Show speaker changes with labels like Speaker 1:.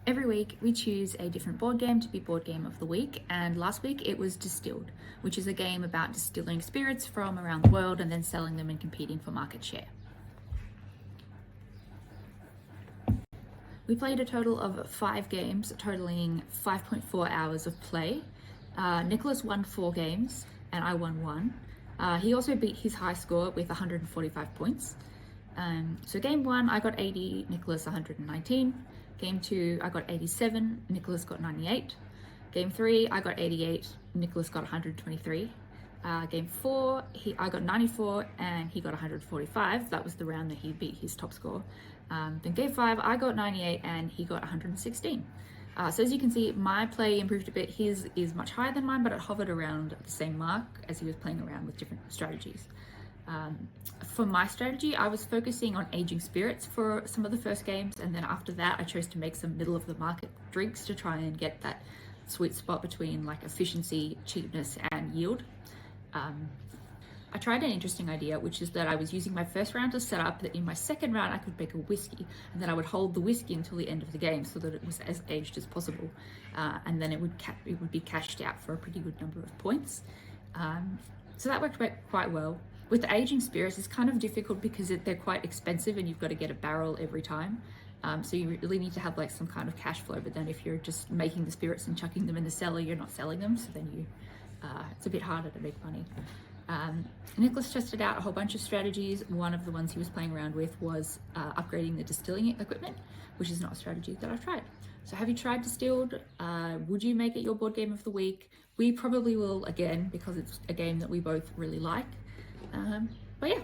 Speaker 1: Every week we choose a different board game to be board game of the week, and last week it was Distilled, which is a game about distilling spirits from around the world and then selling them and competing for market share. We played a total of 5 games, totaling 5.4 hours of play. Nicholas won 4 games and I won 1. He also beat his high score with 145 points. So game 1 I got 80, Nicholas 119. Game 2 I got 87, Nicholas got 98. Game 3 I got 88, Nicholas got 123. Game 4 I got 94 and he got 145. That was the round that he beat his top score. Then game 5 I got 98 and he got 116. So as you can see, my play improved a bit. His is much higher than mine, but it hovered around the same mark as he was playing around with different strategies. For my strategy, I was focusing on aging spirits for some of the first games, and then after that I chose to make some middle of the market drinks to try and get that sweet spot between like efficiency, cheapness and yield. I tried an interesting idea, which is that I was using my first round to set up that in my second round I could make a whiskey, and then I would hold the whiskey until the end of the game so that it was as aged as possible, and then it would be cashed out for a pretty good number of points. So that worked quite well. With the aging spirits, it's kind of difficult because they're quite expensive and you've got to get a barrel every time. So you really need to have like some kind of cash flow, but then if you're just making the spirits and chucking them in the cellar, you're not selling them, so then it's a bit harder to make money. Nicholas tested out a whole bunch of strategies. One of the ones he was playing around with was upgrading the distilling equipment, which is not a strategy that I've tried. So have you tried Distilled? Would you make it your board game of the week? We probably will again, because it's a game that we both really like. But yeah.